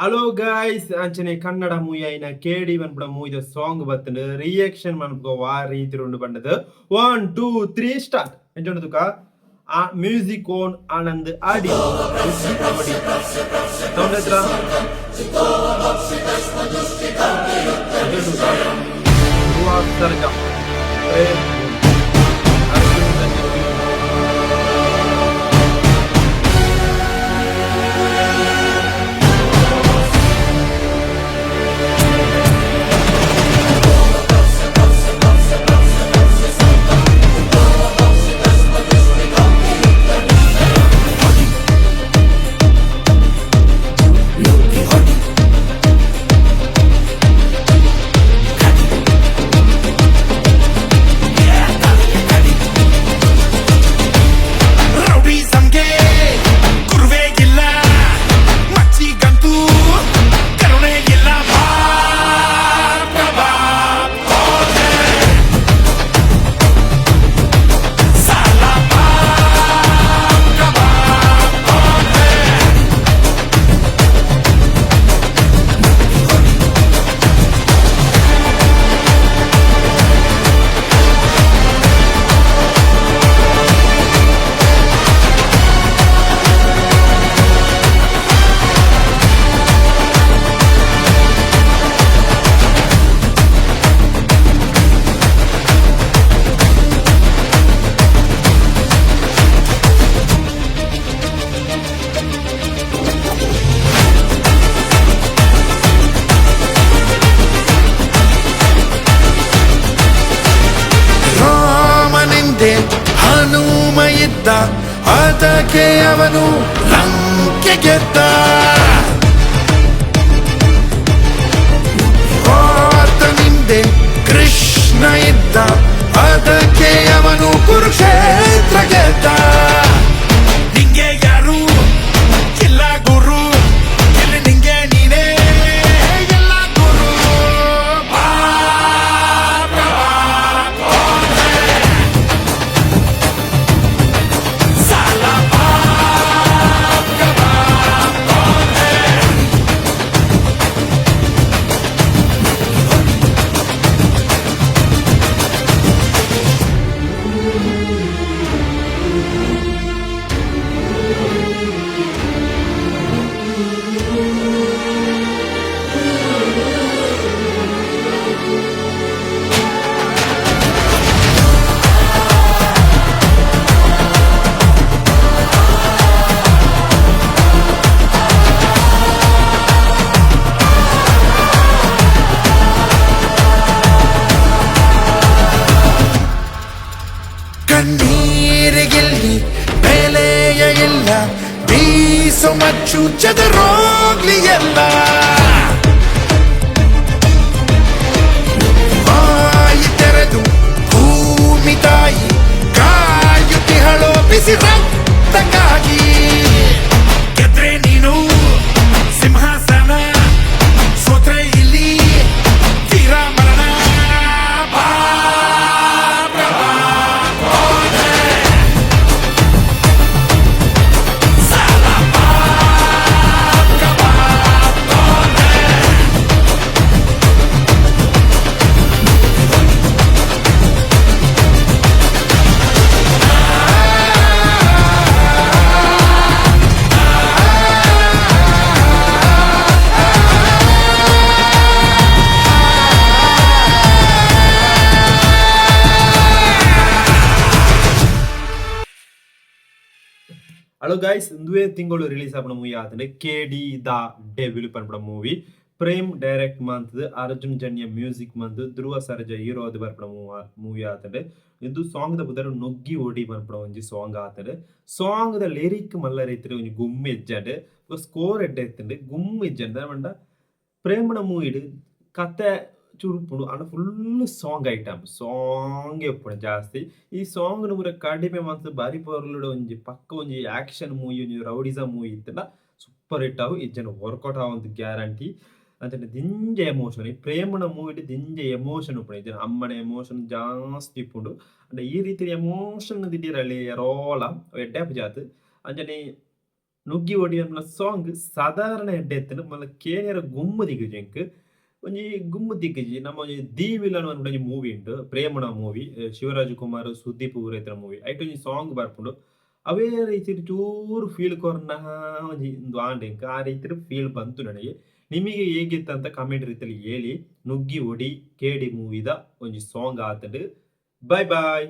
Hello guys ಅಂಚನೆ Kannada movie ಐನ ಕೇಡಿ ಮನ್ಪುಡ ಮೂವಿದ ಸಾಂಗ್ ಬತ್ತಂಡು ರಿಯಾಕ್ಷನ್ ಮನ್ಪುಗ ವಾ ರೀತಿ ಉಂಡು ಬಂಡದು 1 2 3 ಸ್ಟಾರ್ಟ್ ಎಂಚುಂಡು ತುಕ ಆ ಮ್ಯೂಸಿಕ್ ಓನ್ ಆನಂದ್ ಆಡಿ ಸೌಂಡ್ ಹತ್ರ ಸರ್ಜಾ ಹನುಮ ಇದ್ದ ಅದಕ್ಕೆ ಅವನು ಲಂಕೆ ಗೆದ್ದ. ಆತನಿಂದೆ ಕೃಷ್ಣ ಇದ್ದ ಅದಕ್ಕೆ ಅವನು ಕುರುಕ್ಷೇತ್ರ ಗೆದ್ದ. ನಿಂಗೆ ಯಾರು ಇಲ್ಲ ಗುರು, ಇಲ್ಲಿ ನಿಂಗೆ ನೀನೇ ಎಲ್ಲ ಗುರು. ಕಣ್ಣೀರಿಗಿಲ್ಲಿ ಬೆಲೆಯ ಇಲ್ಲ, ಬೀಸು ಮಚ್ಚು ಚದರೋಗ್ಲಿ ಎಲ್ಲ. ಬಾಯಿ ತೆರೆದು ಭೂಮಿ ತಾಯಿ ಕಾಯುತ್ತಿಹಳೋ ಬಿಸಿ ರಕ್ತಕ್ಕಾಗಿ. ಗೆದ್ರೆ ನೀನು ಸಿಂಹಾಸನ, ಸೋತ್ರೆ ಇಲ್ಲಿ ತೀರಾಮರಣ. ಹಲೋ ಗೈಸ್ ಇಂದುವೆ ತಿಂಗಳು ರಿಲೀಸ್ ಆಪಣ ಮೂವಿ ಆತಂಡೆ ಕೇಡಿ ದ ಡೆವಿಲ್ ಪನ್ಪಡ ಮೂವಿ ಪ್ರೇಮ್ ಡೈರೆಕ್ಟ್ ಮಂತ್ ಅರ್ಜುನ್ ಜನ್ಯ ಮ್ಯೂಸಿಕ್ ಮಂತ್ ಧ್ರುವ ಸರ್ಜಾ ಹೀರೋ ಅದು ಬರ್ಪಡ ಮೂವಿ ಆತಂಡೆ ಇಂದು ಸಾಂಗ್ ದ ಬುದರ್ ನೊಗ್ಗಿ ಓಡಿ ಬರ್ಪಡ ಒಂಜಿ ಸಾಂಗ್ ಆತಂಡೆ ಸಾಂಗ್ ದ ಲಿರಿಕ್ ಮಲ್ಲ ರೀತಿ ಒಂಜಿ ಗುಮ್ಮಿ ಎಜ್ಜಾಡ್ ಸ್ಕೋರ್ ಎಡ್ಡೆ ಎತ್ತಂಡೆ ಗುಮ್ಮಿ ಎಜ್ಜಾಡ್ ಮಂಡ ಪ್ರೇಮಣ ಮೂವಿಡ್ ಕತೆ ಚುರುಪುಡು ಅಣ್ಣ ಫುಲ್ ಸಾಂಗ್ ಐಟಮ್ ಸಾಂಗ್ ಎಪ್ಪುಡು ಜಾಸ್ತಿ ಈ ಸಾಂಗ್ ಪೂರ ಕಡಿಮೆ ಮನ್ಸು ಬಾರಿ ಪೊರ್ಲುಡು ಒಂಜಿ ಪಕ್ಕ ಒಂಜಿ ಆಕ್ಷನ್ ಮೂವಿ ಒಂಜಿ ರೌಡಿಸಮ್ ಮೂವಿ ಇತ್ತಂಡ ಸೂಪರ್ ಹಿಟ್ ಆವು ಇಜ್ಜನ ವರ್ಕೌಟ್ ಆವಂತ ಗ್ಯಾರಂಟಿ ಅಂತ ದಿಂಜೆ ಎಮೋಷನ್ ಈ ಪ್ರೇಮನ ಮೂವಿಡ್ ದಿಂಜೆ ಎಮೋಷನ್ ಉಪ್ಪುಂಡು ಇಜ್ಜನ ಅಮ್ಮನ ಎಮೋಷನ್ ಜಾಸ್ತಿ ಇಪ್ಪುಂಡು ಅಂಡ ಈ ರೀತಿ ಎಮೋಷನ್ ದಿಢೀರಲ್ಲಿ ರೋಲ ಎಡ್ಡೆಪ್ ಜಾತ್ ಅಂಜನೆ ನುಗ್ಗಿ ಒಡಿ ಅನ್ನೋ ಸಾಂಗ್ ಸಾಧಾರಣ ಎಡ್ಡೆತ್ತನ ಮಲ್ಲ ಕೇನ್ಯರ ಗುಮ್ಮು ದಿಗ್ಗಜಂಕ್ ಒಂಜಿ ಗುಮ್ಮು ದಿಗ್ಗಜಿ ನಮ್ಮ ಒಂಜಿ ದಿ ವಿಲನ್ ಅನ್ಬಿಟ್ಟು ಒಂಜಿ ಮೂವಿ ಉಂಟು ಪ್ರೇಮಣ ಮೂವಿ ಶಿವರಾಜ್ ಕುಮಾರ್ ಸುದೀಪ್ ಪೂರೈತರ ಮೂವಿ ಐಟ್ ಒಂಜಿ ಸಾಂಗ್ ಬರ್ಪುಂಡು ಅವೇ ರೀತಿ ಚೂರು ಫೀಲ್ ಕೊರ್ನ ಒಂಜಿ ಒಂದು ಆಂಡೆಂಕ್ ಆ ರೀತಿ ಫೀಲ್ ಬಂತು ನನಗೆ ನಿಮಗೆ ಹೇಗಿತ್ತಂತ ಕಮೆಂಟ್ ರೀತಿಯಲ್ಲಿ ಹೇಳಿ ನುಗ್ಗಿ ಒಡಿ ಕೇಡಿ ಮೂವಿದ ಒಂಜಿ ಸಾಂಗ್ ಆತಡ್ ಬಾಯ್ ಬಾಯ್